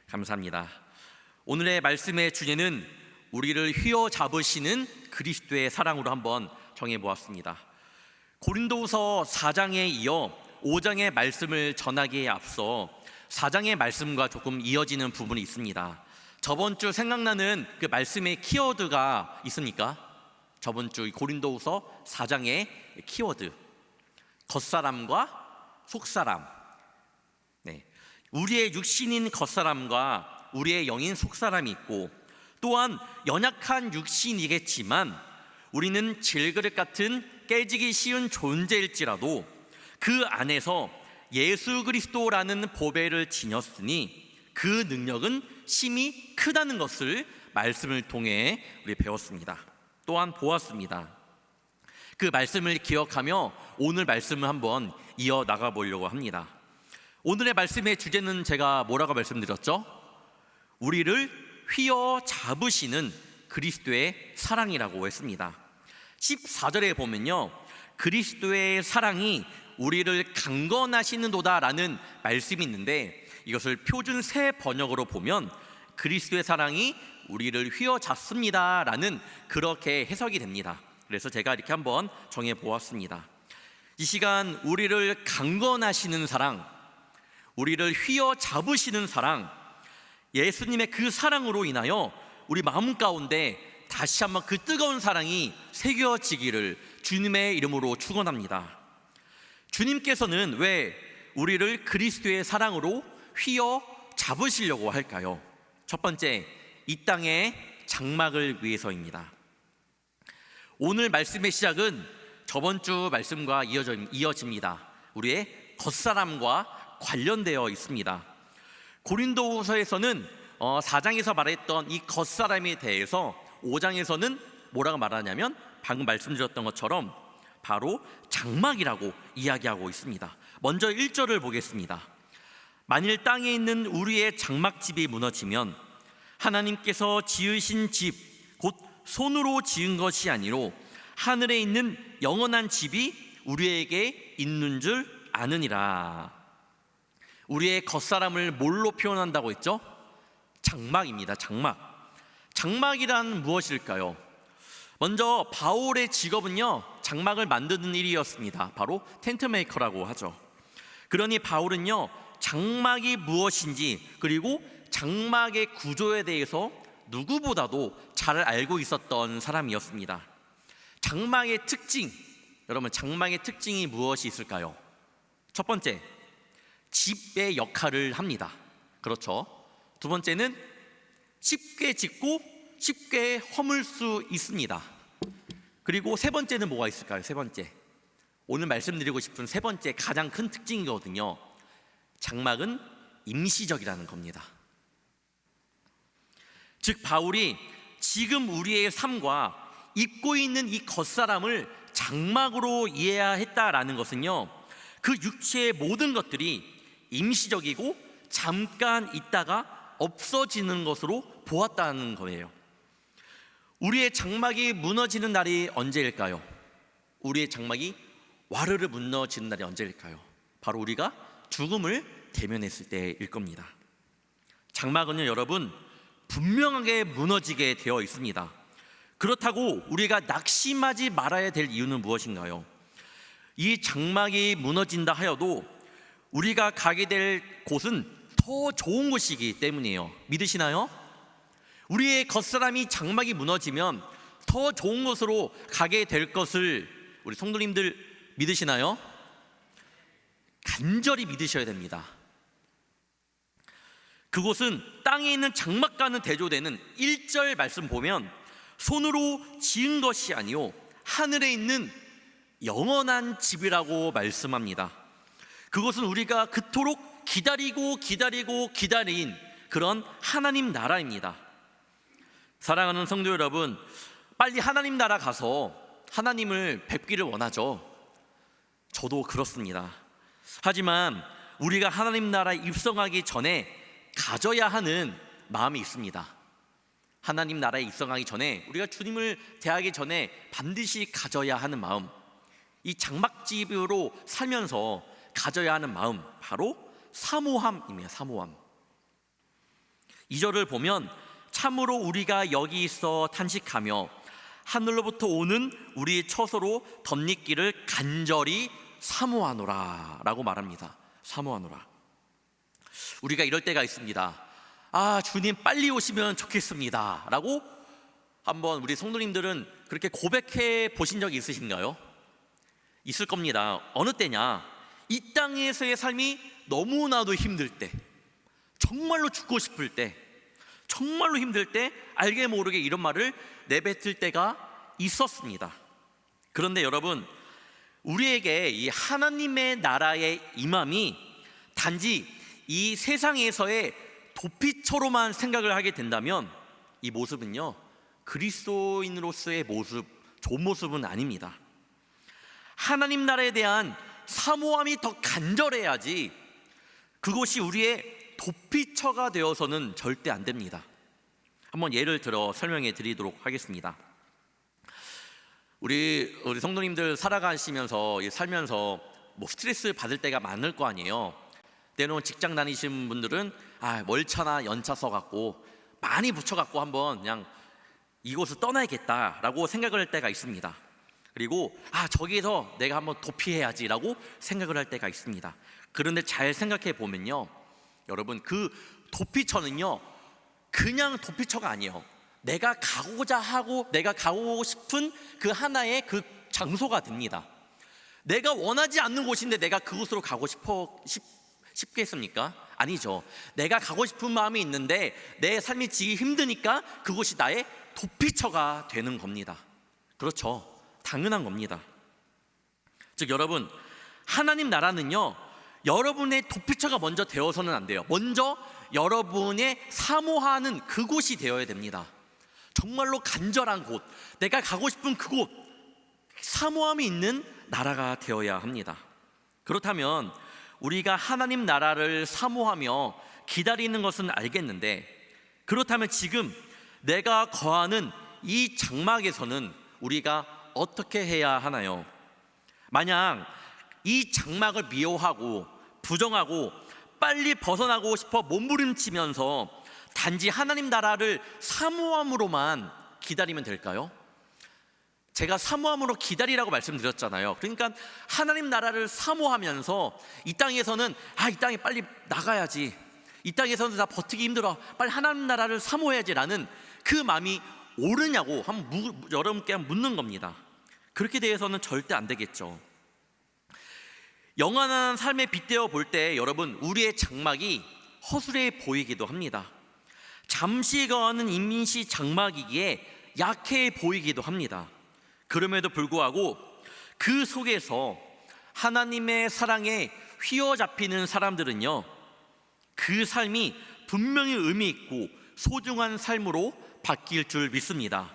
감사합니다. 오늘의 말씀의 주제는 우리를 휘어잡으시는 그리스도의 사랑으로 한번 정해보았습니다. 고린도후서 4장에 이어 5장의 말씀을 전하기에 앞서 4장의 말씀과 조금 이어지는 부분이 있습니다. 저번 주 생각나는 그 말씀의 키워드가 있습니까? 저번 주 고린도후서 4장의 키워드, 겉사람과 속사람. 우리의 육신인 겉사람과 우리의 영인 속사람이 있고, 또한 연약한 육신이겠지만 우리는 질그릇 같은 깨지기 쉬운 존재일지라도 그 안에서 예수 그리스도라는 보배를 지녔으니 그 능력은 심히 크다는 것을 말씀을 통해 우리 배웠습니다. 또한 보았습니다. 그 말씀을 기억하며 오늘 말씀을 한번 이어나가 보려고 합니다. 오늘의 말씀의 주제는 제가 뭐라고 말씀드렸죠? 우리를 휘어잡으시는 그리스도의 사랑이라고 했습니다. 14절에 보면요, 그리스도의 사랑이 우리를 강건하시는도다라는 말씀이 있는데, 이것을 표준 새 번역으로 보면 그리스도의 사랑이 우리를 휘어잡습니다라는 그렇게 해석이 됩니다. 그래서 제가 이렇게 한번 정해보았습니다. 이 시간 우리를 강건하시는 사랑, 우리를 휘어잡으시는 사랑, 예수님의 그 사랑으로 인하여 우리 마음 가운데 다시 한번 그 뜨거운 사랑이 새겨지기를 주님의 이름으로 축원합니다. 주님께서는 왜 우리를 그리스도의 사랑으로 휘어잡으시려고 할까요? 첫 번째, 이 땅의 장막을 위해서입니다. 오늘 말씀의 시작은 저번 주 말씀과 이어집니다. 우리의 겉사람과 관련되어 있습니다. 고린도후서에서는 4장에서 말했던 이 겉사람에 대해서 5장에서는 뭐라고 말하냐면 방금 말씀드렸던 것처럼 바로 장막이라고 이야기하고 있습니다. 먼저 1절을 보겠습니다. 만일 땅에 있는 우리의 장막집이 무너지면 하나님께서 지으신 집, 곧 손으로 지은 것이 아니로 하늘에 있는 영원한 집이 우리에게 있는 줄 아느니라. 우리의 겉사람을 뭘로 표현한다고 했죠? 장막입니다. 장막. 장막이란 무엇일까요? 먼저 바울의 직업은요, 장막을 만드는 일이었습니다. 바로 텐트 메이커라고 하죠. 그러니 바울은요, 장막이 무엇인지, 그리고 장막의 구조에 대해서 누구보다도 잘 알고 있었던 사람이었습니다. 장막의 특징, 여러분, 장막의 특징이 무엇이 있을까요? 첫 번째, 집의 역할을 합니다. 그렇죠. 두 번째는 쉽게 짓고 쉽게 허물 수 있습니다. 그리고 세 번째는 뭐가 있을까요? 세 번째, 오늘 말씀드리고 싶은 세 번째 가장 큰 특징이거든요. 장막은 임시적이라는 겁니다. 즉 바울이 지금 우리의 삶과 입고 있는 이 겉사람을 장막으로 이해했다라는 것은요, 그 육체의 모든 것들이 임시적이고 잠깐 있다가 없어지는 것으로 보았다는 거예요. 우리의 장막이 무너지는 날이 언제일까요? 우리의 장막이 와르르 무너지는 날이 언제일까요? 바로 우리가 죽음을 대면했을 때일 겁니다. 장막은요, 여러분, 분명하게 무너지게 되어 있습니다. 그렇다고 우리가 낙심하지 말아야 될 이유는 무엇인가요? 이 장막이 무너진다 하여도 우리가 가게 될 곳은 더 좋은 곳이기 때문이에요. 믿으시나요? 우리의 겉사람이 장막이 무너지면 더 좋은 곳으로 가게 될 것을 우리 성도님들 믿으시나요? 간절히 믿으셔야 됩니다. 그곳은 땅에 있는 장막과는 대조되는 1절 말씀 보면 손으로 지은 것이 아니요 하늘에 있는 영원한 집이라고 말씀합니다. 그것은 우리가 그토록 기다린 그런 하나님 나라입니다. 사랑하는 성도 여러분, 빨리 하나님 나라 가서 하나님을 뵙기를 원하죠. 저도 그렇습니다. 하지만 우리가 하나님 나라에 입성하기 전에 가져야 하는 마음이 있습니다. 하나님 나라에 입성하기 전에, 우리가 주님을 대하기 전에 반드시 가져야 하는 마음, 이 장막집으로 살면서 가져야 하는 마음, 바로 사모함입니다. 사모함. 2절을 보면 참으로 우리가 여기 있어 탄식하며 하늘로부터 오는 우리 처소로 덧립기를 간절히 사모하노라 라고 말합니다. 사모하노라. 우리가 이럴 때가 있습니다. 주님 빨리 오시면 좋겠습니다 라고 한번 우리 성도님들은 그렇게 고백해 보신 적이 있으신가요? 있을 겁니다. 어느 때냐? 이 땅에서의 삶이 너무나도 힘들 때, 정말로 죽고 싶을 때, 정말로 힘들 때 알게 모르게 이런 말을 내뱉을 때가 있었습니다. 그런데 여러분, 우리에게 이 하나님의 나라의 임함이 단지 이 세상에서의 도피처로만 생각을 하게 된다면 이 모습은요, 그리스도인으로서의 모습, 좋은 모습은 아닙니다. 하나님 나라에 대한 사모함이 더 간절해야지 그것이 우리의 도피처가 되어서는 절대 안 됩니다. 한번 예를 들어 설명해 드리도록 하겠습니다. 우리 성도님들 살아가시면서 살면서 스트레스 받을 때가 많을 거 아니에요. 때로는 직장 다니시는 분들은 월차나 연차 써갖고 많이 붙여갖고 한번 그냥 이곳을 떠나야겠다라고 생각을 할 때가 있습니다. 그리고 저기에서 내가 한번 도피해야지라고 생각을 할 때가 있습니다. 그런데 잘 생각해 보면요, 여러분, 그 도피처는요 그냥 도피처가 아니에요. 내가 가고자 하고 내가 가고 싶은 그 하나의 그 장소가 됩니다. 내가 원하지 않는 곳인데 내가 그곳으로 가고 싶겠습니까? 아니죠. 내가 가고 싶은 마음이 있는데 내 삶이 지기 힘드니까 그곳이 나의 도피처가 되는 겁니다. 그렇죠. 당연한 겁니다. 즉 여러분, 하나님 나라는요 여러분의 도피처가 먼저 되어서는 안 돼요. 먼저 여러분의 사모하는 그곳이 되어야 됩니다. 정말로 간절한 곳, 내가 가고 싶은 그곳, 사모함이 있는 나라가 되어야 합니다. 그렇다면 우리가 하나님 나라를 사모하며 기다리는 것은 알겠는데, 그렇다면 지금 내가 거하는 이 장막에서는 우리가 어떻게 해야 하나요? 만약 이 장막을 미워하고 부정하고 빨리 벗어나고 싶어 몸부림치면서 단지 하나님 나라를 사모함으로만 기다리면 될까요? 제가 사모함으로 기다리라고 말씀드렸잖아요. 그러니까 하나님 나라를 사모하면서 이 땅에서는 이 땅에 빨리 나가야지, 이 땅에서는 나 버티기 힘들어, 빨리 하나님 나라를 사모해야지 라는 그 마음이 옳으냐고 여러분께 묻는 겁니다. 그렇게 대해서는 절대 안 되겠죠. 영원한 삶에 빗대어 볼 때 여러분, 우리의 장막이 허술해 보이기도 합니다. 잠시 거하는 임시 장막이기에 약해 보이기도 합니다. 그럼에도 불구하고 그 속에서 하나님의 사랑에 휘어잡히는 사람들은요, 그 삶이 분명히 의미 있고 소중한 삶으로 바뀔 줄 믿습니다.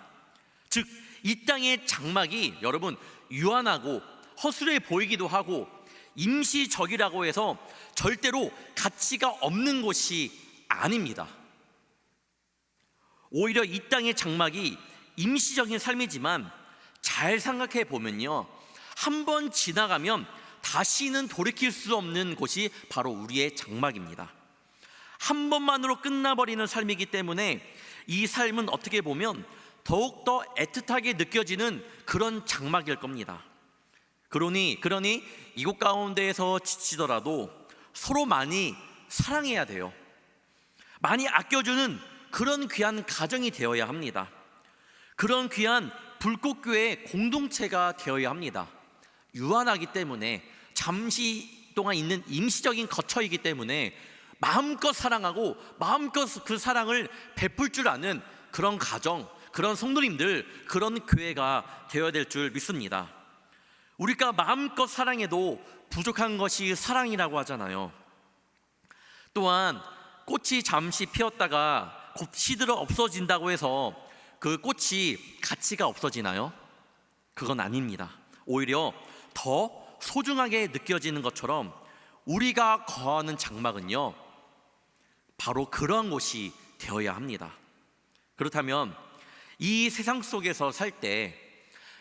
즉, 이 땅의 장막이 여러분 유한하고 허술해 보이기도 하고 임시적이라고 해서 절대로 가치가 없는 곳이 아닙니다. 오히려 이 땅의 장막이 임시적인 삶이지만 잘 생각해 보면요, 한번 지나가면 다시는 돌이킬 수 없는 곳이 바로 우리의 장막입니다. 한 번만으로 끝나버리는 삶이기 때문에 이 삶은 어떻게 보면 더욱더 애틋하게 느껴지는 그런 장막일 겁니다. 그러니 이곳 가운데에서 지치더라도 서로 많이 사랑해야 돼요. 많이 아껴주는 그런 귀한 가정이 되어야 합니다. 그런 귀한 불꽃교회 공동체가 되어야 합니다. 유한하기 때문에, 잠시 동안 있는 임시적인 거처이기 때문에 마음껏 사랑하고 마음껏 그 사랑을 베풀 줄 아는 그런 가정, 그런 성도님들, 그런 교회가 되어야 될 줄 믿습니다. 우리가 마음껏 사랑해도 부족한 것이 사랑이라고 하잖아요. 또한 꽃이 잠시 피었다가 곧 시들어 없어진다고 해서 그 꽃이 가치가 없어지나요? 그건 아닙니다. 오히려 더 소중하게 느껴지는 것처럼 우리가 거하는 장막은요, 바로 그러한 곳이 되어야 합니다. 그렇다면 이 세상 속에서 살 때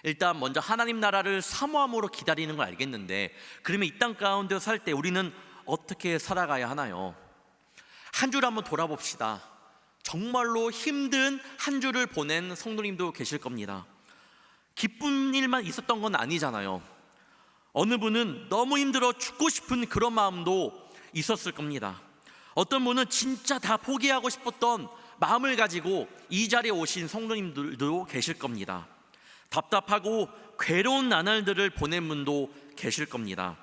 일단 먼저 하나님 나라를 사모함으로 기다리는 걸 알겠는데, 그러면 이 땅 가운데 살 때 우리는 어떻게 살아가야 하나요? 한 줄 한번 돌아봅시다. 정말로 힘든 한 주를 보낸 성도님도 계실 겁니다. 기쁜 일만 있었던 건 아니잖아요. 어느 분은 너무 힘들어 죽고 싶은 그런 마음도 있었을 겁니다. 어떤 분은 진짜 다 포기하고 싶었던 마음을 가지고 이 자리에 오신 성도님들도 계실 겁니다. 답답하고 괴로운 나날들을 보낸 분도 계실 겁니다.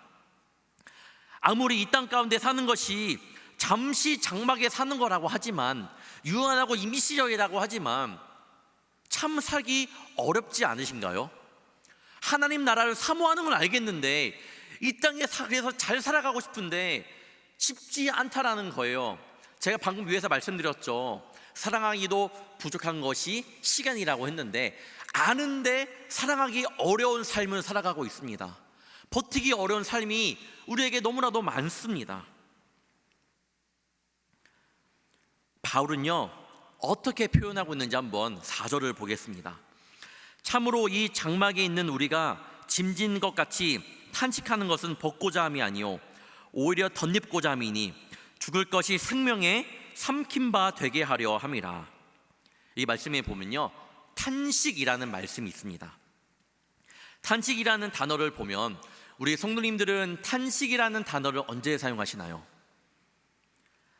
아무리 이 땅 가운데 사는 것이 잠시 장막에 사는 거라고 하지만, 유한하고 임시적이라고 하지만 참 살기 어렵지 않으신가요? 하나님 나라를 사모하는 건 알겠는데 이 땅에 그래서 잘 살아가고 싶은데 쉽지 않다라는 거예요. 제가 방금 위에서 말씀드렸죠. 사랑하기도 부족한 것이 시간이라고 했는데, 아는데 사랑하기 어려운 삶을 살아가고 있습니다. 버티기 어려운 삶이 우리에게 너무나도 많습니다. 바울은요, 어떻게 표현하고 있는지 한번 4절을 보겠습니다. 참으로 이 장막에 있는 우리가 짐진 것 같이 탄식하는 것은 벗고자 함이 아니요 오히려 덧입고자 함이니 죽을 것이 생명에 삼킨 바 되게 하려 함이라. 이 말씀에 보면요, 탄식이라는 말씀이 있습니다. 탄식이라는 단어를 보면 우리 성도님들은 탄식이라는 단어를 언제 사용하시나요?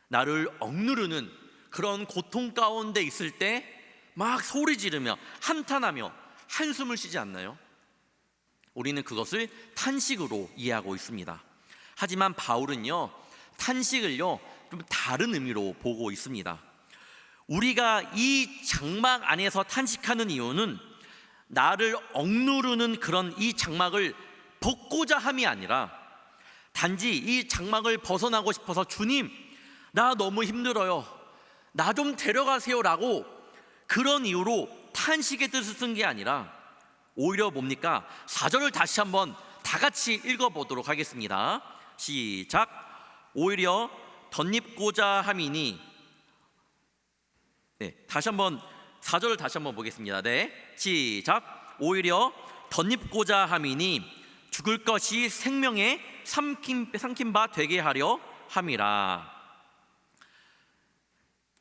나를 억누르는 그런 고통 가운데 있을 때 막 소리 지르며 한탄하며 한숨을 쉬지 않나요? 우리는 그것을 탄식으로 이해하고 있습니다. 하지만 바울은요, 탄식을요 좀 다른 의미로 보고 있습니다. 우리가 이 장막 안에서 탄식하는 이유는 나를 억누르는 그런 이 장막을 벗고자 함이 아니라, 단지 이 장막을 벗어나고 싶어서 주님, 나 너무 힘들어요, 나 좀 데려가세요 라고 그런 이유로 탄식의 뜻을 쓴 게 아니라, 오히려 뭡니까? 4절을 다시 한번 다 같이 읽어보도록 하겠습니다. 시작. 오히려 덧입고자 함이니, 다시 한번 4절을 다시 한번 보겠습니다. 시작. 오히려 덧입고자 함이니 죽을 것이 생명에 삼킨 바 되게 하려 함이라.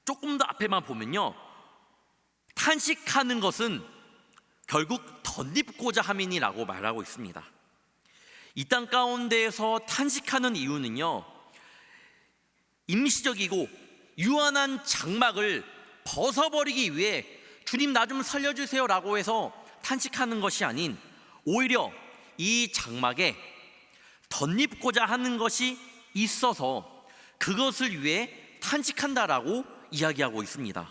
조금 더 앞에만 보면요, 탄식하는 것은 결국 덧입고자 함이니라고 말하고 있습니다. 이 땅 가운데에서 탄식하는 이유는요, 임시적이고 유한한 장막을 벗어버리기 위해 주님 나 좀 살려주세요 라고 해서 탄식하는 것이 아닌, 오히려 이 장막에 덧입고자 하는 것이 있어서 그것을 위해 탄식한다라고 이야기하고 있습니다.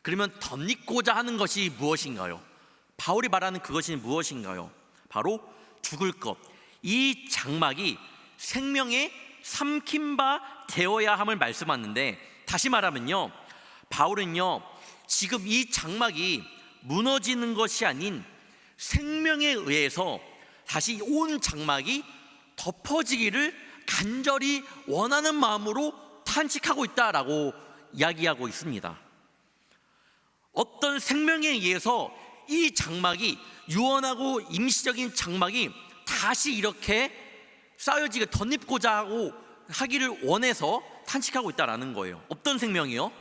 그러면 덧입고자 하는 것이 무엇인가요? 바울이 말하는 그것이 무엇인가요? 바로 죽을 것, 이 장막이 생명에 삼킨 바 되어야 함을 말씀하는데, 다시 말하면요, 바울은요 지금 이 장막이 무너지는 것이 아닌 생명에 의해서 다시 온 장막이 덮어지기를 간절히 원하는 마음으로 탄식하고 있다라고 이야기하고 있습니다. 어떤 생명에 의해서 이 장막이, 유언하고 임시적인 장막이 다시 이렇게 쌓여지게 덧입고자 하기를 원해서 탄식하고 있다라는 거예요. 어떤 생명이요?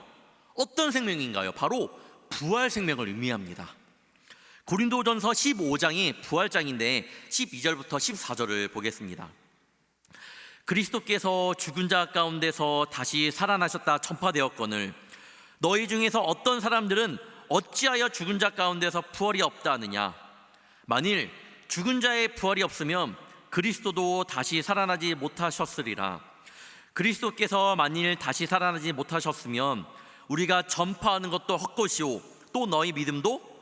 어떤 생명인가요? 바로 부활 생명을 의미합니다. 고린도전서 15장이 부활장인데 12절부터 14절을 보겠습니다. 그리스도께서 죽은 자 가운데서 다시 살아나셨다 전파되었거늘 너희 중에서 어떤 사람들은 어찌하여 죽은 자 가운데서 부활이 없다 하느냐? 만일 죽은 자의 부활이 없으면 그리스도도 다시 살아나지 못하셨으리라. 그리스도께서 만일 다시 살아나지 못하셨으면 우리가 전파하는 것도 헛것이요 또 너희 믿음도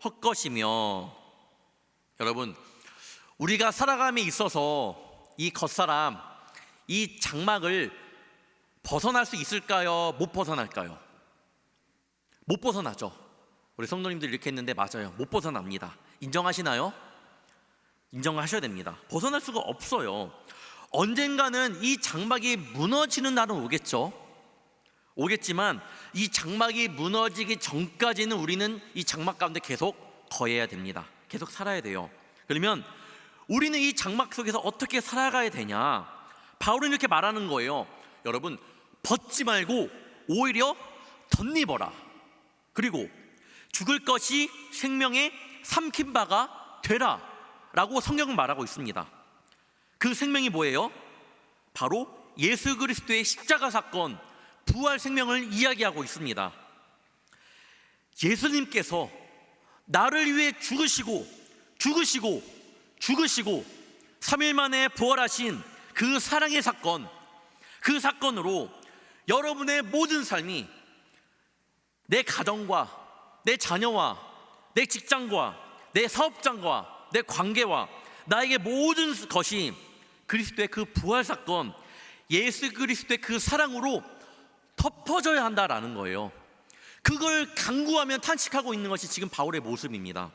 헛것이며. 여러분, 우리가 살아감에 있어서 이 겉사람, 이 장막을 벗어날 수 있을까요? 못 벗어날까요? 못 벗어나죠. 우리 성도님들 이렇게 했는데 맞아요, 못 벗어납니다. 인정하시나요? 인정하셔야 됩니다. 벗어날 수가 없어요. 언젠가는 이 장막이 무너지는 날은 오겠지만 이 장막이 무너지기 전까지는 우리는 이 장막 가운데 계속 거해야 됩니다. 계속 살아야 돼요. 그러면 우리는 이 장막 속에서 어떻게 살아가야 되냐? 바울은 이렇게 말하는 거예요. 여러분, 벗지 말고 오히려 덧입어라. 그리고 죽을 것이 생명의 삼킨 바가 되라 라고 성경은 말하고 있습니다. 그 생명이 뭐예요? 바로 예수 그리스도의 십자가 사건, 부활 생명을 이야기하고 있습니다. 예수님께서 나를 위해 죽으시고 3일 만에 부활하신 그 사랑의 사건, 그 사건으로 여러분의 모든 삶이, 내 가정과 내 자녀와 내 직장과 내 사업장과 내 관계와 나에게 모든 것이 그리스도의 그 부활 사건, 예수 그리스도의 그 사랑으로 덮어져야 한다라는 거예요. 그걸 간구하며 탄식하고 있는 것이 지금 바울의 모습입니다.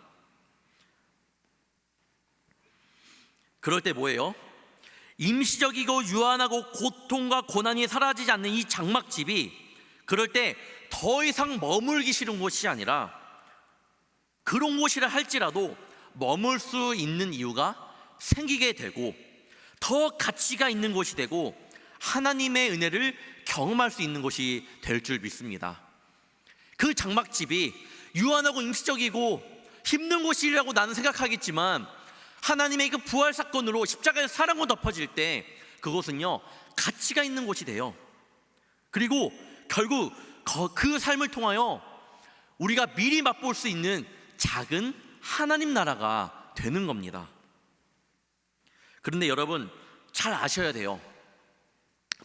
그럴 때 뭐예요? 임시적이고 유한하고 고통과 고난이 사라지지 않는 이 장막집이 그럴 때 더 이상 머물기 싫은 곳이 아니라, 그런 곳이라 할지라도 머물 수 있는 이유가 생기게 되고 더 가치가 있는 곳이 되고 하나님의 은혜를 경험할 수 있는 곳이 될 줄 믿습니다. 그 장막집이 유한하고 임시적이고 힘든 곳이라고 나는 생각하겠지만, 하나님의 그 부활 사건으로 십자가의 사랑으로 덮어질 때 그곳은요 가치가 있는 곳이 돼요. 그리고 결국 그 삶을 통하여 우리가 미리 맛볼 수 있는 작은 하나님 나라가 되는 겁니다. 그런데 여러분 잘 아셔야 돼요.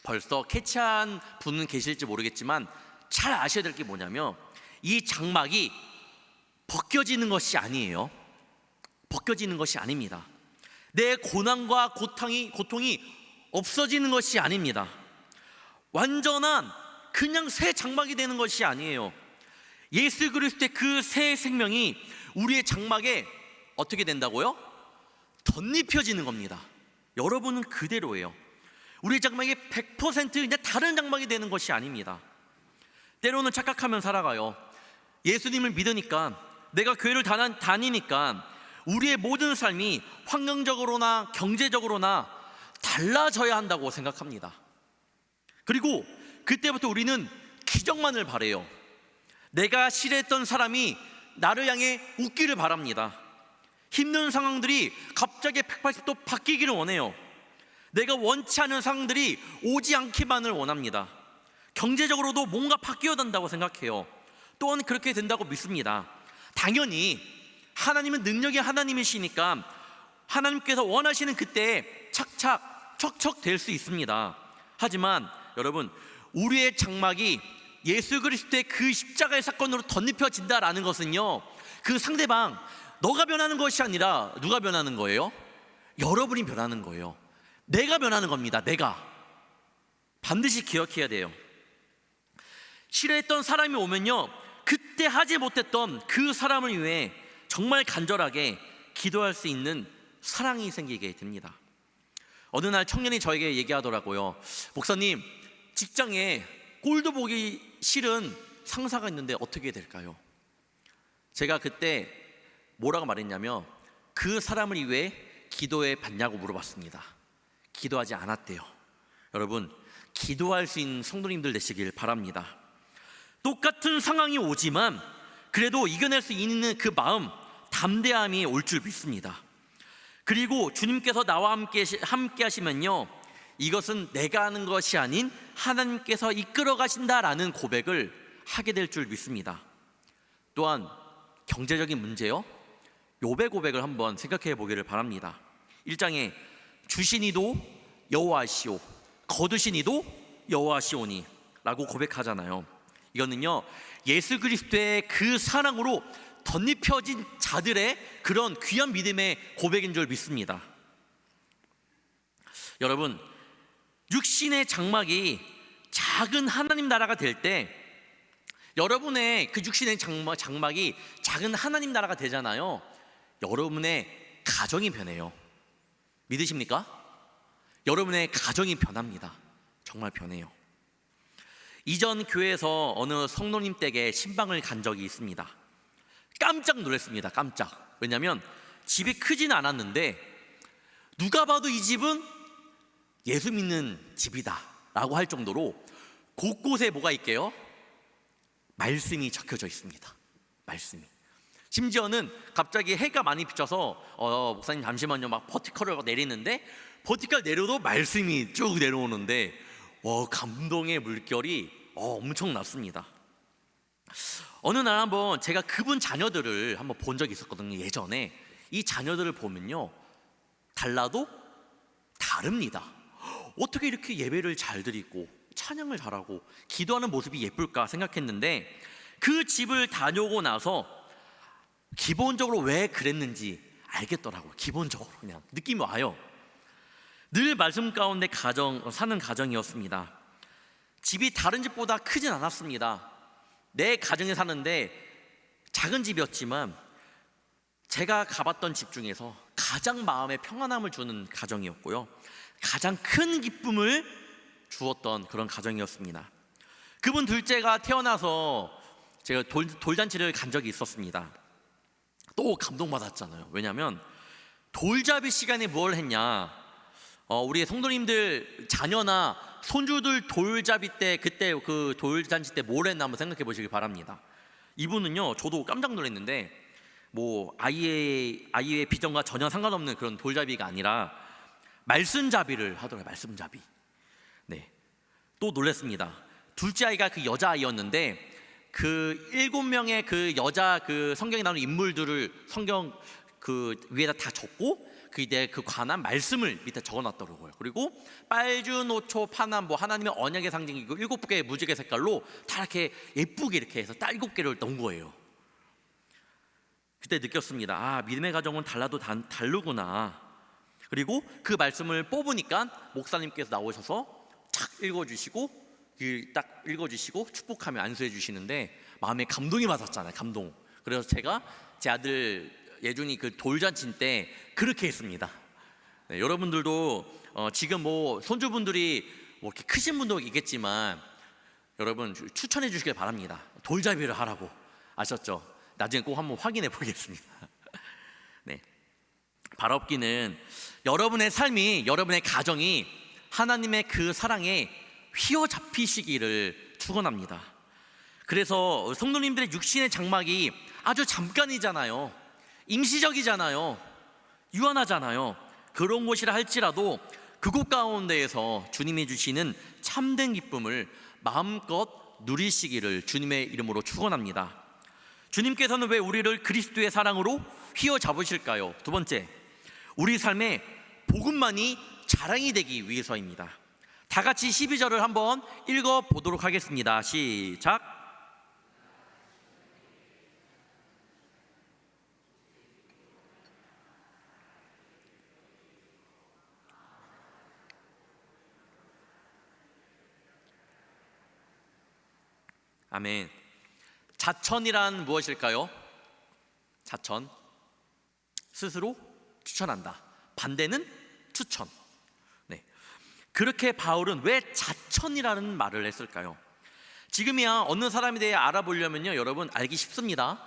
벌써 캐치한 분은 계실지 모르겠지만 잘 아셔야 될 게 뭐냐면, 이 장막이 벗겨지는 것이 아니에요. 벗겨지는 것이 아닙니다. 내 고난과 고통이 없어지는 것이 아닙니다. 완전한 그냥 새 장막이 되는 것이 아니에요. 예수 그리스도의 그 새 생명이 우리의 장막에 어떻게 된다고요? 덧입혀지는 겁니다. 여러분은 그대로예요. 우리의 장막이 100% 그냥 다른 장막이 되는 것이 아닙니다. 때로는 착각하면 살아가요. 예수님을 믿으니까, 내가 교회를 다니니까 우리의 모든 삶이 환경적으로나 경제적으로나 달라져야 한다고 생각합니다. 그리고 그때부터 우리는 기적만을 바래요. 내가 싫어했던 사람이 나를 향해 웃기를 바랍니다. 힘든 상황들이 갑자기 180도 바뀌기를 원해요. 내가 원치 않은 상황들이 오지 않기만을 원합니다. 경제적으로도 뭔가 바뀌어야 된다고 생각해요. 또한 그렇게 된다고 믿습니다. 당연히 하나님은 능력의 하나님이시니까 하나님께서 원하시는 그때에 척척 될 수 있습니다. 하지만 여러분, 우리의 장막이 예수 그리스도의 그 십자가의 사건으로 덧입혀진다라는 것은요, 그 상대방, 너가 변하는 것이 아니라 누가 변하는 거예요? 여러분이 변하는 거예요. 내가 변하는 겁니다. 내가. 반드시 기억해야 돼요. 싫어했던 사람이 오면요, 그때 하지 못했던 그 사람을 위해 정말 간절하게 기도할 수 있는 사랑이 생기게 됩니다. 어느 날 청년이 저에게 얘기하더라고요. 목사님, 직장에 꼴도 보기 싫은 상사가 있는데 어떻게 될까요? 제가 그때 뭐라고 말했냐면, 그 사람을 위해 기도해 봤냐고 물어봤습니다. 기도하지 않았대요. 여러분, 기도할 수 있는 성도님들 되시길 바랍니다. 똑같은 상황이 오지만 그래도 이겨낼 수 있는 그 마음, 담대함이 올 줄 믿습니다. 그리고 주님께서 나와 함께 하시면요, 이것은 내가 하는 것이 아닌 하나님께서 이끌어 가신다라는 고백을 하게 될 줄 믿습니다. 또한 경제적인 문제요, 욥의 고백을 한번 생각해 보기를 바랍니다. 1장에 주시니도 여호와시오, 거두시니도 여호와시오니 라고 고백하잖아요. 이거는요, 예수 그리스도의 그 사랑으로 덧입혀진 자들의 그런 귀한 믿음의 고백인 줄 믿습니다. 여러분, 육신의 장막이 작은 하나님 나라가 될 때, 여러분의 그 육신의 장막이 작은 하나님 나라가 되잖아요. 여러분의 가정이 변해요. 믿으십니까? 여러분의 가정이 변합니다. 정말 변해요. 이전 교회에서 어느 성도님 댁에 신방을 간 적이 있습니다. 깜짝 놀랐습니다. 깜짝. 왜냐하면 집이 크지는 않았는데 누가 봐도 이 집은 예수 믿는 집이다 라고 할 정도로 곳곳에 뭐가 있게요? 말씀이 적혀져 있습니다. 말씀이. 심지어는 갑자기 해가 많이 비쳐서 목사님 잠시만요 막 버티컬을 내리는데 버티컬 내려도 말씀이 쭉 내려오는데 감동의 물결이 엄청났습니다. 어느 날 한번 제가 그분 자녀들을 한번 본 적이 있었거든요. 예전에 이 자녀들을 보면요 달라도 다릅니다. 어떻게 이렇게 예배를 잘 드리고 찬양을 잘하고 기도하는 모습이 예쁠까 생각했는데 그 집을 다녀오고 나서 기본적으로 왜 그랬는지 알겠더라고요. 기본적으로 그냥 느낌이 와요. 늘 말씀 가운데 사는 가정이었습니다. 집이 다른 집보다 크진 않았습니다. 내 가정에 사는데 작은 집이었지만 제가 가봤던 집 중에서 가장 마음에 평안함을 주는 가정이었고요, 가장 큰 기쁨을 주었던 그런 가정이었습니다. 그분 둘째가 태어나서 제가 돌잔치를 간 적이 있었습니다. 또 감동받았잖아요. 왜냐하면 돌잡이 시간에 뭘 했냐, 우리 성도님들 자녀나 손주들 돌잡이 때 그때 그 돌잔치 때 뭘 했나 한번 생각해 보시기 바랍니다. 이분은요 저도 깜짝 놀랐는데 뭐 아이의 비전과 전혀 상관없는 그런 돌잡이가 아니라 말씀잡이를 하더라고요. 말씀잡이. 네, 또 놀랐습니다. 둘째 아이가 그 여자아이였는데 그 7명의 그 여자 그 성경에 나오는 인물들을 성경 그 위에다 다 적고 그 관한 말씀을 밑에 적어놨더라고요. 그리고 빨주노초 파남 뭐 하나님의 언약의 상징이고 7개의 무지개 색깔로 다 이렇게 예쁘게 이렇게 해서 딱 7개를 넣은 거예요. 그때 느꼈습니다. 믿음의 가정은 달라도 다르구나. 그리고 그 말씀을 뽑으니까 목사님께서 나오셔서 착 읽어주시고 딱 읽어주시고 축복하며 안수해 주시는데 마음에 감동이 받았잖아요. 감동. 그래서 제가 제 아들 예준이 그 돌잔치 때 그렇게 했습니다. 네, 여러분들도 지금 뭐 손주분들이 뭐 이렇게 크신 분도 있겠지만 여러분 추천해 주시길 바랍니다. 돌잡이를 하라고. 아셨죠? 나중에 꼭 한번 확인해 보겠습니다. 네, 바라옵기는 여러분의 삶이, 여러분의 가정이 하나님의 그 사랑에 휘어잡히시기를 축원합니다. 그래서 성도님들의 육신의 장막이 아주 잠깐이잖아요. 임시적이잖아요. 유한하잖아요. 그런 곳이라 할지라도 그곳 가운데에서 주님이 주시는 참된 기쁨을 마음껏 누리시기를 주님의 이름으로 축원합니다. 주님께서는 왜 우리를 그리스도의 사랑으로 휘어잡으실까요? 두 번째, 우리 삶에 복음만이 자랑이 되기 위해서입니다. 다 같이 12절을 한번 읽어보도록 하겠습니다. 시작. 아멘. 자천이란 무엇일까요? 자천, 스스로 추천한다. 반대는 추천. 네, 그렇게 바울은 왜 자천이라는 말을 했을까요? 지금이야 어느 사람에 대해 알아보려면요 여러분 알기 쉽습니다.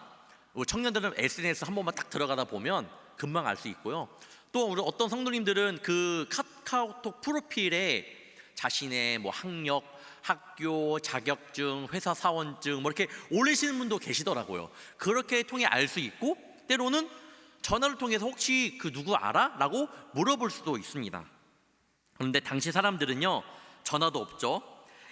청년들은 SNS 한 번만 딱 들어가다 보면 금방 알 수 있고요. 또 우리 어떤 성도님들은 그 카카오톡 프로필에 자신의 뭐 학력, 학교, 자격증, 회사 사원증 뭐 이렇게 올리시는 분도 계시더라고요. 그렇게 통해 알 수 있고 때로는 전화를 통해서 혹시 그 누구 알아? 라고 물어볼 수도 있습니다. 그런데 당시 사람들은요 전화도 없죠,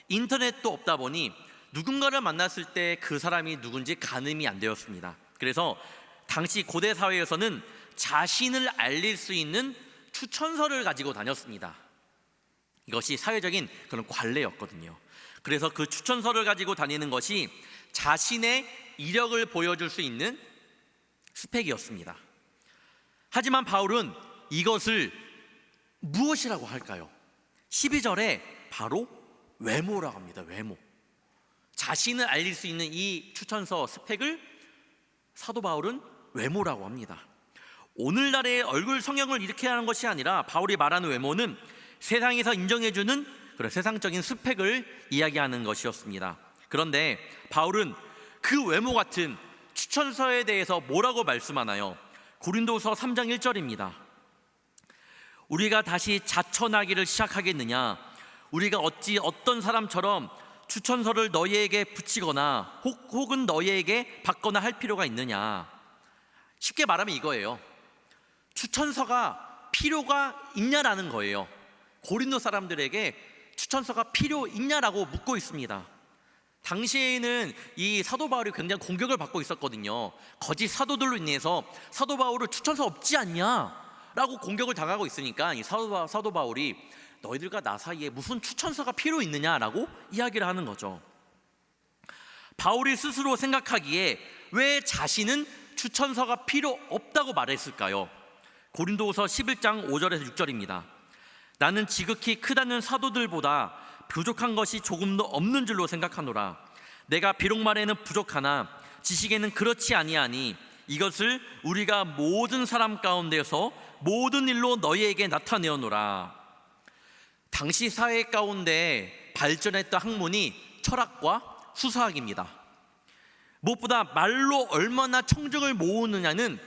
인터넷도 없다 보니 누군가를 만났을 때 그 사람이 누군지 가늠이 안 되었습니다. 그래서 당시 고대 사회에서는 자신을 알릴 수 있는 추천서를 가지고 다녔습니다. 이것이 사회적인 그런 관례였거든요. 그래서 그 추천서를 가지고 다니는 것이 자신의 이력을 보여줄 수 있는 스펙이었습니다. 하지만 바울은 이것을 무엇이라고 할까요? 12절에 바로 외모라고 합니다. 외모. 자신을 알릴 수 있는 이 추천서 스펙을 사도 바울은 외모라고 합니다. 오늘날의 얼굴 성형을 이렇게 하는 것이 아니라 바울이 말하는 외모는 세상에서 인정해주는 그런 세상적인 스펙을 이야기하는 것이었습니다. 그런데 바울은 그 외모 같은 추천서에 대해서 뭐라고 말씀하나요? 고린도서 3장 1절입니다. 우리가 다시 자천하기를 시작하겠느냐? 우리가 어찌 어떤 사람처럼 추천서를 너희에게 붙이거나 혹은 너희에게 받거나 할 필요가 있느냐? 쉽게 말하면 이거예요. 추천서가 필요가 있냐라는 거예요. 고린도 사람들에게 추천서가 필요 있냐라고 묻고 있습니다. 당시에는 이 사도 바울이 굉장히 공격을 받고 있었거든요. 거짓 사도들로 인해서 사도 바울을 추천서 없지 않냐라고 공격을 당하고 있으니까 이 사도 바울이 너희들과 나 사이에 무슨 추천서가 필요 있느냐라고 이야기를 하는 거죠. 바울이 스스로 생각하기에 왜 자신은 추천서가 필요 없다고 말했을까요? 고린도후서 11장 5절에서 6절입니다. 나는 지극히 크다는 사도들보다 부족한 것이 조금도 없는 줄로 생각하노라. 내가 비록 말에는 부족하나 지식에는 그렇지 아니하니 이것을 우리가 모든 사람 가운데서 모든 일로 너희에게 나타내어노라. 당시 사회 가운데 발전했던 학문이 철학과 수사학입니다. 무엇보다 말로 얼마나 청중을 모으느냐는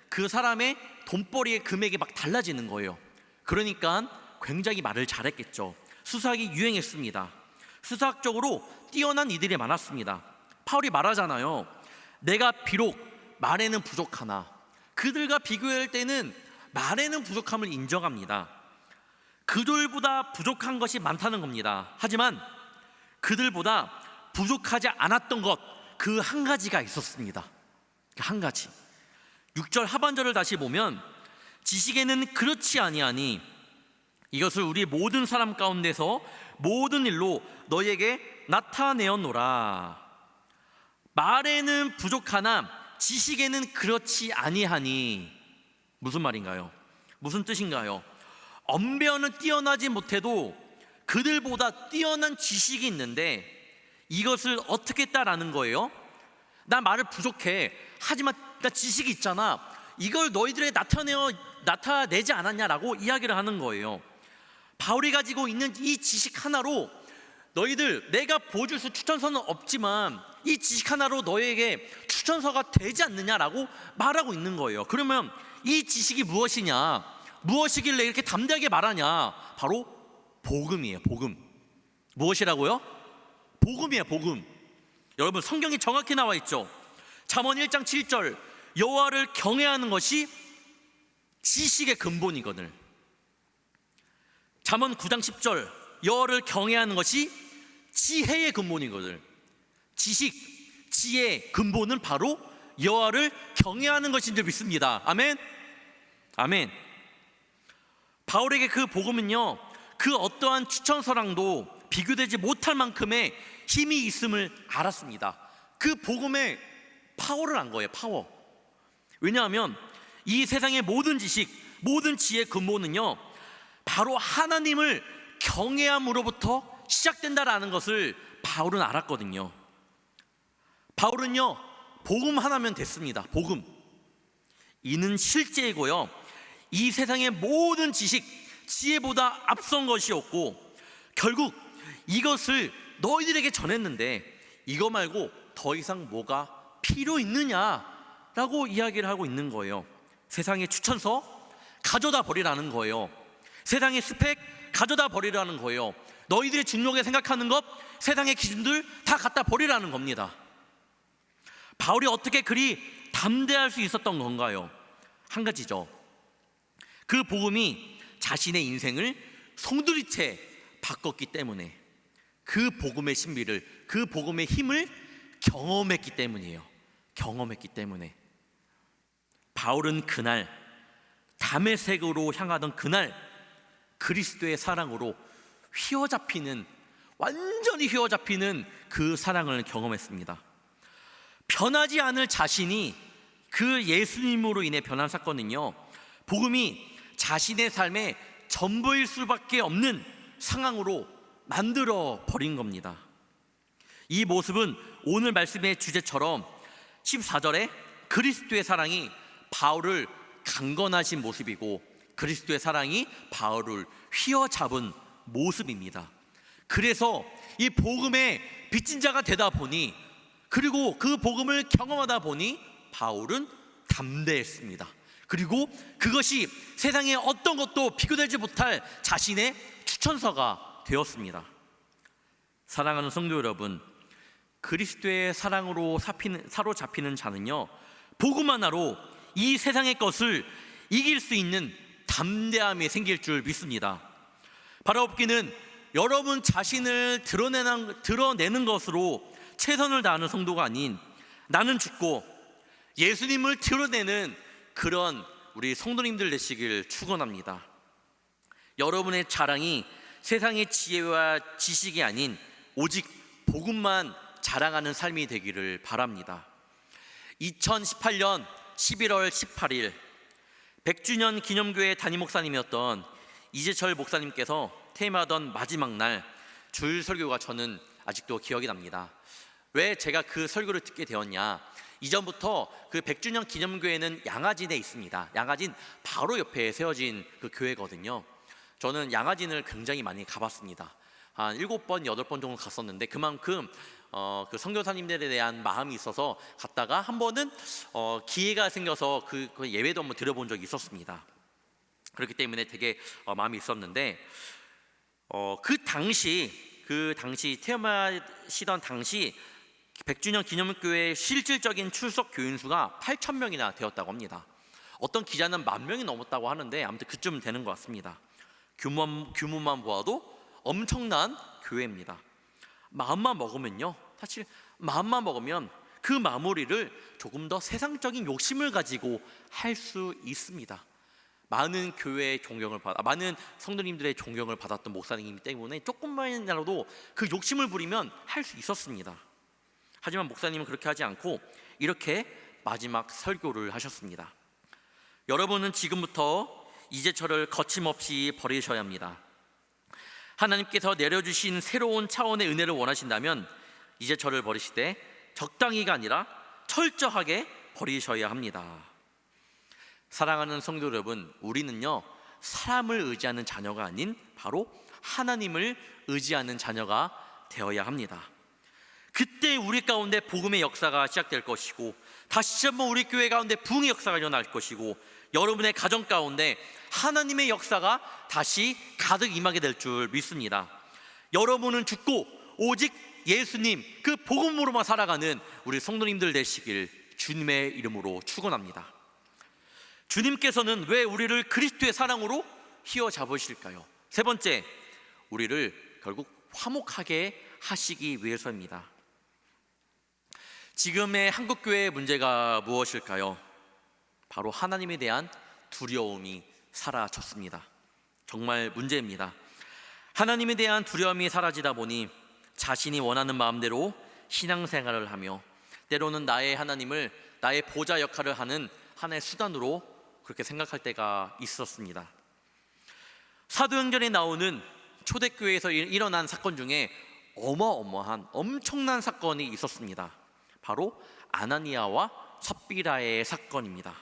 그 사람의 돈벌이의 금액이 막 달라지는 거예요. 그러니까 굉장히 말을 잘했겠죠. 수사학이 유행했습니다. 수사학적으로 뛰어난 이들이 많았습니다. 바울이 말하잖아요. 내가 비록 말에는 부족하나, 그들과 비교할 때는 말에는 부족함을 인정합니다. 그들보다 부족한 것이 많다는 겁니다. 하지만 그들보다 부족하지 않았던 것, 그 한 가지가 있었습니다. 그 한 가지. 6절 하반절을 다시 보면 지식에는 그렇지 아니하니 이것을 우리 모든 사람 가운데서 모든 일로 너희에게 나타내었노라. 말에는 부족하나 지식에는 그렇지 아니하니 무슨 말인가요? 무슨 뜻인가요? 언변은 뛰어나지 못해도 그들보다 뛰어난 지식이 있는데 이것을 어떻게 했다라는 거예요? 나 말을 부족해. 하지만 나 지식이 있잖아. 이걸 너희들에게 나타내지 않았냐라고 이야기를 하는 거예요. 바울이 가지고 있는 이 지식 하나로 너희들, 내가 보여줄 수 추천서는 없지만 이 지식 하나로 너희에게 추천서가 되지 않느냐라고 말하고 있는 거예요. 그러면 이 지식이 무엇이냐? 무엇이길래 이렇게 담대하게 말하냐? 바로 복음이에요. 복음. 무엇이라고요? 복음이에요. 복음. 여러분, 성경이 정확히 나와 있죠. 잠언 1장 7절 여호와를 경외하는 것이 지식의 근본이거늘. 잠언 9장 10절 여호와를 경외하는 것이 지혜의 근본이거늘. 지식, 지혜의 근본은 바로 여호와를 경외하는 것인 줄 믿습니다. 아멘. 아멘. 바울에게 그 복음은요, 그 어떠한 추천서랑도 비교되지 못할 만큼의 힘이 있음을 알았습니다. 그 복음의 파워를 안 거예요. 파워. 왜냐하면 이 세상의 모든 지식, 모든 지혜의 근본은요, 바로 하나님을 경외함으로부터 시작된다라는 것을 바울은 알았거든요. 바울은요, 복음 하나면 됐습니다. 복음. 이는 실제이고요, 이 세상의 모든 지식, 지혜보다 앞선 것이었고 결국 이것을 너희들에게 전했는데 이거 말고 더 이상 뭐가 필요 있느냐라고 이야기를 하고 있는 거예요. 세상의 추천서 가져다 버리라는 거예요. 세상의 스펙 가져다 버리라는 거예요. 너희들이 중요하게 생각하는 것, 세상의 기준들 다 갖다 버리라는 겁니다. 바울이 어떻게 그리 담대할 수 있었던 건가요? 한 가지죠. 그 복음이 자신의 인생을 송두리째 바꿨기 때문에, 그 복음의 신비를, 그 복음의 힘을 경험했기 때문이에요. 경험했기 때문에. 바울은 그날 다메섹으로 향하던 그날 그리스도의 사랑으로 휘어잡히는, 완전히 휘어잡히는 그 사랑을 경험했습니다. 변하지 않을 자신이 그 예수님으로 인해 변한 사건은요, 복음이 자신의 삶의 전부일 수밖에 없는 상황으로 만들어 버린 겁니다. 이 모습은 오늘 말씀의 주제처럼 14절에 그리스도의 사랑이 바울을 강건하신 모습이고 그리스도의 사랑이 바울을 휘어잡은 모습입니다. 그래서 이 복음의 빚진 자가 되다 보니, 그리고 그 복음을 경험하다 보니 바울은 담대했습니다. 그리고 그것이 세상의 어떤 것도 비교되지 못할 자신의 추천서가 되었습니다. 사랑하는 성도 여러분, 그리스도의 사랑으로 사로잡히는 자는요, 복음 하나로 이 세상의 것을 이길 수 있는 담대함이 생길 줄 믿습니다. 바라옵기는 여러분 자신을 드러내는 것으로 최선을 다하는 성도가 아닌, 나는 죽고 예수님을 드러내는 그런 우리 성도님들 되시길 축원합니다. 여러분의 자랑이 세상의 지혜와 지식이 아닌 오직 복음만 자랑하는 삶이 되기를 바랍니다. 2018년 11월 18일 100주년 기념교회 담임 목사님이었던 이재철 목사님께서 퇴임하던 마지막 날 주일 설교가 저는 아직도 기억이 납니다. 왜 제가 그 설교를 듣게 되었냐? 이전부터 그 100주년 기념교회는 양화진에 있습니다. 양화진 바로 옆에 세워진 그 교회거든요. 저는 양화진을 굉장히 많이 가봤습니다. 한 7번, 8번 정도 갔었는데 그만큼 그 선교사님들에 대한 마음이 있어서 갔다가 한 번은 기회가 생겨서 그 예배도 한번 들어본 적이 있었습니다. 그렇기 때문에 되게 마음이 있었는데 그 당시 태어나시던 당시 100주년 기념교회 실질적인 출석 교인 수가 8,000명이나 되었다고 합니다. 어떤 기자는 10,000명이 넘었다고 하는데 아무튼 그쯤 되는 것 같습니다. 규모만 보아도 엄청난 교회입니다. 마음만 먹으면요, 사실 마음만 먹으면 그 마무리를 조금 더 세상적인 욕심을 가지고 할 수 있습니다. 많은 교회의 존경을 많은 성도님들의 존경을 받았던 목사님이기 때문에 조금만이라도 그 욕심을 부리면 할 수 있었습니다. 하지만 목사님은 그렇게 하지 않고 이렇게 마지막 설교를 하셨습니다. 여러분은 지금부터 이제철을 거침없이 버리셔야 합니다. 하나님께서 내려주신 새로운 차원의 은혜를 원하신다면 이제철을 버리시되 적당히가 아니라 철저하게 버리셔야 합니다. 사랑하는 성도 여러분, 우리는요, 사람을 의지하는 자녀가 아닌 바로 하나님을 의지하는 자녀가 되어야 합니다. 그때 우리 가운데 복음의 역사가 시작될 것이고, 다시 한번 우리 교회 가운데 부흥의 역사가 일어날 것이고, 여러분의 가정 가운데 하나님의 역사가 다시 가득 임하게 될 줄 믿습니다. 여러분은 죽고 오직 예수님 그 복음으로만 살아가는 우리 성도님들 되시길 주님의 이름으로 축원합니다. 주님께서는 왜 우리를 그리스도의 사랑으로 휘어잡으실까요? 세 번째, 우리를 결국 화목하게 하시기 위해서입니다. 지금의 한국교회의 문제가 무엇일까요? 바로 하나님에 대한 두려움이 사라졌습니다. 정말 문제입니다. 하나님에 대한 두려움이 사라지다 보니 자신이 원하는 마음대로 신앙생활을 하며 때로는 나의 하나님을 나의 보좌 역할을 하는 하나의 수단으로 그렇게 생각할 때가 있었습니다. 사도행전에 나오는 초대교회에서 일어난 사건 중에 어마어마한 엄청난 사건이 있었습니다. 바로 아나니아와 삽비라의 사건입니다.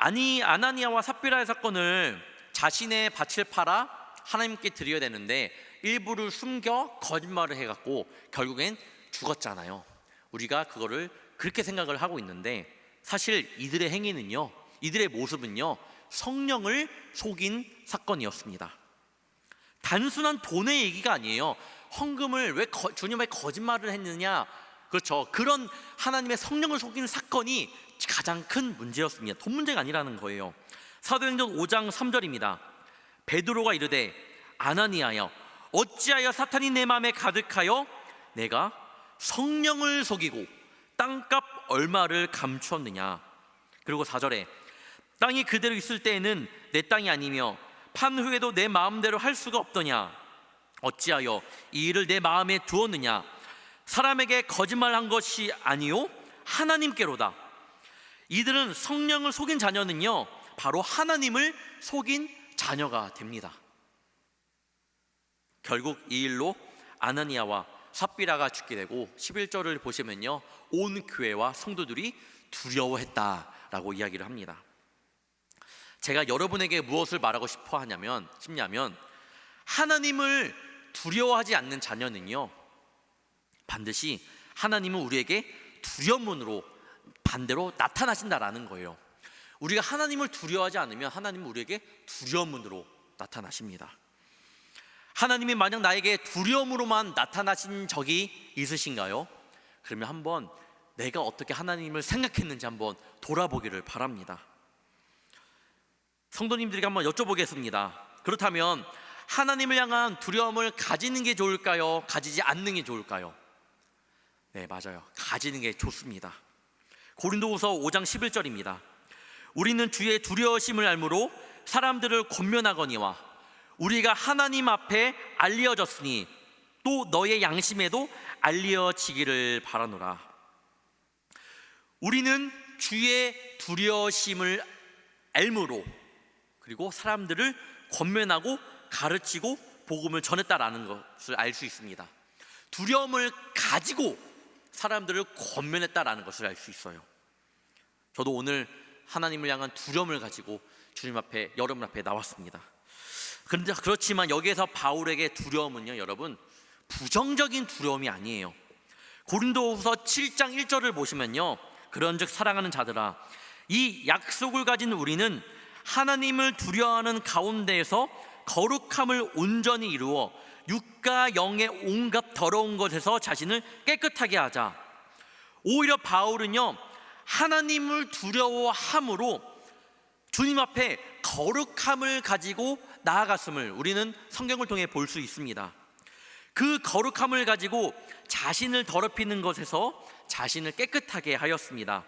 아나니아와 삽비라의 사건을 자신의 밭을 팔아 하나님께 드려야 되는데 일부를 숨겨 거짓말을 해갖고 결국엔 죽었잖아요. 우리가 그거를 그렇게 생각을 하고 있는데 사실 이들의 행위는요, 이들의 모습은요, 성령을 속인 사건이었습니다. 단순한 돈의 얘기가 아니에요. 헌금을 왜 주님의 거짓말을 했느냐, 그렇죠. 그런 하나님의 성령을 속이는 사건이 가장 큰 문제였습니다. 돈 문제가 아니라는 거예요. 사도행전 5장 3절입니다. 베드로가 이르되 아나니아여 어찌하여 사탄이 내 마음에 가득하여 내가 성령을 속이고 땅값 얼마를 감추었느냐. 그리고 4절에 땅이 그대로 있을 때에는 내 땅이 아니며 판 후에도 내 마음대로 할 수가 없더냐. 어찌하여 이 일을 내 마음에 두었느냐. 사람에게 거짓말한 것이 아니요 하나님께로다. 이들은 성령을 속인 자녀는요, 바로 하나님을 속인 자녀가 됩니다. 결국 이 일로 아나니아와 삽비라가 죽게 되고 11절을 보시면요, 온 교회와 성도들이 두려워했다라고 이야기를 합니다. 제가 여러분에게 무엇을 말하고 싶냐면 하나님을 두려워하지 않는 자녀는요, 반드시 하나님은 우리에게 두려움으로 반대로 나타나신다라는 거예요. 우리가 하나님을 두려워하지 않으면 하나님은 우리에게 두려움으로 나타나십니다. 하나님이 만약 나에게 두려움으로만 나타나신 적이 있으신가요? 그러면 한번 내가 어떻게 하나님을 생각했는지 한번 돌아보기를 바랍니다. 성도님들에게 한번 여쭤보겠습니다. 그렇다면 하나님을 향한 두려움을 가지는 게 좋을까요? 가지지 않는 게 좋을까요? 네, 맞아요. 가지는 게 좋습니다. 고린도후서 5장 11절입니다. 우리는 주의 두려우심을 알므로 사람들을 권면하거니와 우리가 하나님 앞에 알려졌으니 또 너의 양심에도 알려지기를 바라노라. 우리는 주의 두려우심을 알므로, 그리고 사람들을 권면하고 가르치고 복음을 전했다라는 것을 알 수 있습니다. 두려움을 가지고 사람들을 권면했다라는 것을 알 수 있어요. 저도 오늘 하나님을 향한 두려움을 가지고 주님 앞에, 여러분 앞에 나왔습니다. 그런데 그렇지만 여기에서 바울에게 두려움은요, 여러분, 부정적인 두려움이 아니에요. 고린도후서 7장 1절을 보시면요, 그런즉 사랑하는 자들아, 이 약속을 가진 우리는 하나님을 두려워하는 가운데에서 거룩함을 온전히 이루어 육과 영의 온갖 더러운 것에서 자신을 깨끗하게 하자. 오히려 바울은요, 하나님을 두려워함으로 주님 앞에 거룩함을 가지고 나아갔음을 우리는 성경을 통해 볼 수 있습니다. 그 거룩함을 가지고 자신을 더럽히는 것에서 자신을 깨끗하게 하였습니다.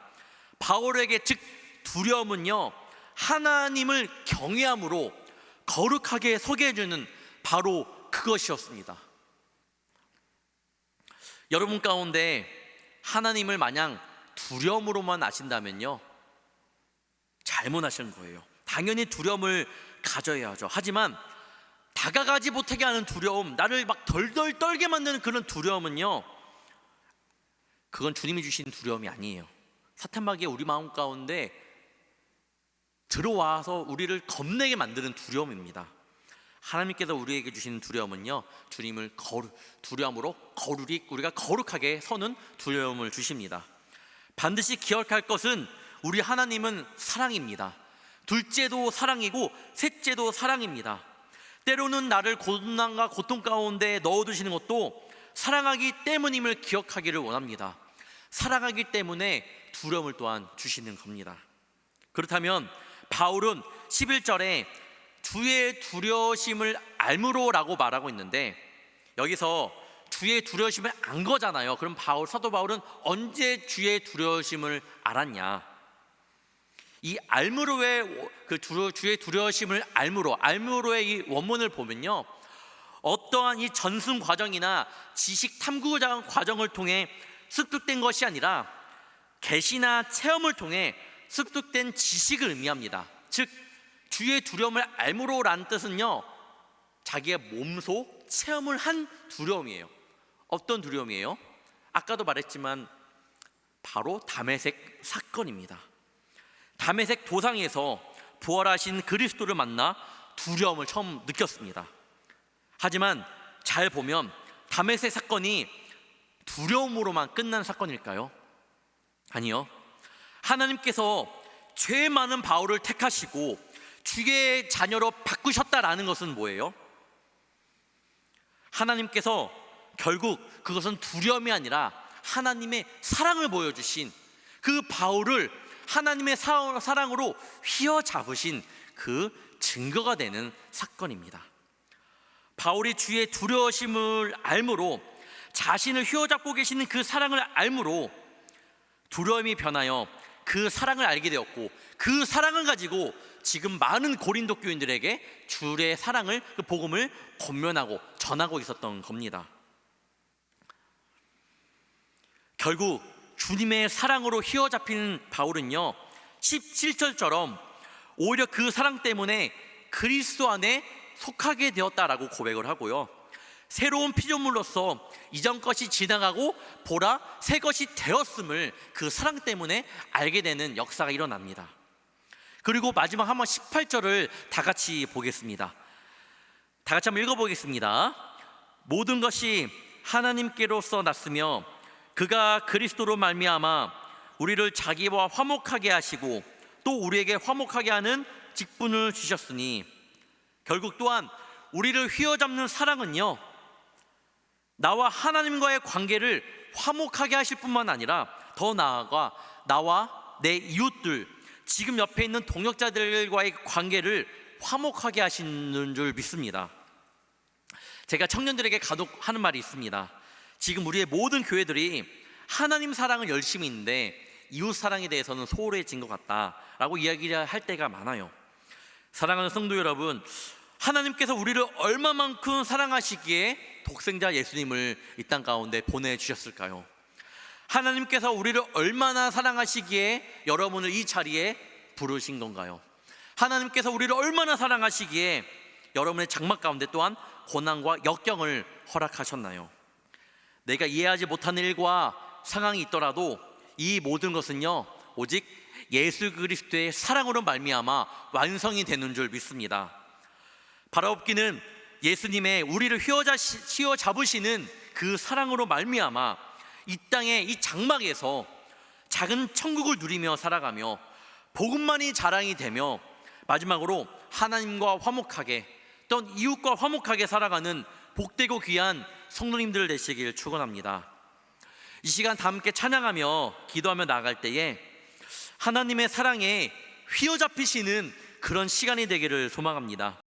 바울에게 즉 두려움은요, 하나님을 경외함으로 거룩하게 서게 해주는 바로 그것이었습니다. 여러분 가운데 하나님을 마냥 두려움으로만 아신다면요, 잘못하시는 거예요. 당연히 두려움을 가져야죠. 하지만 다가가지 못하게 하는 두려움, 나를 막 덜덜 떨게 만드는 그런 두려움은요, 그건 주님이 주신 두려움이 아니에요. 사탄마귀가 우리 마음 가운데 들어와서 우리를 겁내게 만드는 두려움입니다. 하나님께서 우리에게 주시는 두려움은요, 주님을 두려움으로 우리가 거룩하게 서는 두려움을 주십니다. 반드시 기억할 것은 우리 하나님은 사랑입니다. 둘째도 사랑이고 셋째도 사랑입니다. 때로는 나를 고난과 고통 가운데 넣어두시는 것도 사랑하기 때문임을 기억하기를 원합니다. 사랑하기 때문에 두려움을 또한 주시는 겁니다. 그렇다면 바울은 11절에 주의 두려우심을 알므로라고 말하고 있는데, 여기서 주의 두려우심을 안 거잖아요. 그럼 사도 바울은 언제 주의 두려우심을 알았냐? 이 알므로의 주의 두려우심을 알므로의 이 원문을 보면요, 어떠한 이 전승 과정이나 지식 탐구 과정을 통해 습득된 것이 아니라 계시나 체험을 통해 습득된 지식을 의미합니다. 즉 주의 두려움을 알므로라는 뜻은요, 자기의 몸소 체험을 한 두려움이에요. 어떤 두려움이에요? 아까도 말했지만 바로 다메섹 사건입니다. 다메섹 도상에서 부활하신 그리스도를 만나 두려움을 처음 느꼈습니다. 하지만 잘 보면 다메섹 사건이 두려움으로만 끝난 사건일까요? 아니요. 하나님께서 죄 많은 바울을 택하시고 주의 자녀로 바꾸셨다라는 것은 뭐예요? 하나님께서 결국 그것은 두려움이 아니라 하나님의 사랑을 보여주신 그 바울을 하나님의 사랑으로 휘어잡으신 그 증거가 되는 사건입니다. 바울이 주의 두려우심을 알므로, 자신을 휘어잡고 계시는 그 사랑을 알므로 두려움이 변하여 그 사랑을 알게 되었고, 그 사랑을 가지고 지금 많은 고린도 교인들에게 주의 사랑을, 그 복음을 권면하고 전하고 있었던 겁니다. 결국 주님의 사랑으로 휘어잡힌 바울은요, 17절처럼 오히려 그 사랑 때문에 그리스도 안에 속하게 되었다라고 고백을 하고요, 새로운 피조물로서 이전 것이 지나가고 보라 새 것이 되었음을 그 사랑 때문에 알게 되는 역사가 일어납니다. 그리고 마지막 한번 18절을 다 같이 보겠습니다. 다 같이 한번 읽어보겠습니다. 모든 것이 하나님께로서 났으며 그가 그리스도로 말미암아 우리를 자기와 화목하게 하시고 또 우리에게 화목하게 하는 직분을 주셨으니, 결국 또한 우리를 휘어잡는 사랑은요, 나와 하나님과의 관계를 화목하게 하실 뿐만 아니라 더 나아가 나와 내 이웃들, 지금 옆에 있는 동역자들과의 관계를 화목하게 하시는 줄 믿습니다. 제가 청년들에게 간혹 하는 말이 있습니다. 지금 우리의 모든 교회들이 하나님 사랑을 열심히 있는데 이웃 사랑에 대해서는 소홀해진 것 같다라고 이야기를 할 때가 많아요. 사랑하는 성도 여러분, 하나님께서 우리를 얼마만큼 사랑하시기에 독생자 예수님을 이 땅 가운데 보내주셨을까요? 하나님께서 우리를 얼마나 사랑하시기에 여러분을 이 자리에 부르신 건가요? 하나님께서 우리를 얼마나 사랑하시기에 여러분의 장막 가운데 또한 고난과 역경을 허락하셨나요? 내가 이해하지 못하는 일과 상황이 있더라도 이 모든 것은요, 오직 예수 그리스도의 사랑으로 말미암아 완성이 되는 줄 믿습니다. 바라옵기는 예수님의 우리를 휘어잡으시는 그 사랑으로 말미암아 이 땅의 이 장막에서 작은 천국을 누리며 살아가며 복음만이 자랑이 되며 마지막으로 하나님과 화목하게 또 이웃과 화목하게 살아가는 복되고 귀한 성도님들 되시길 축원합니다. 이 시간 다 함께 찬양하며 기도하며 나아갈 때에 하나님의 사랑에 휘어잡히시는 그런 시간이 되기를 소망합니다.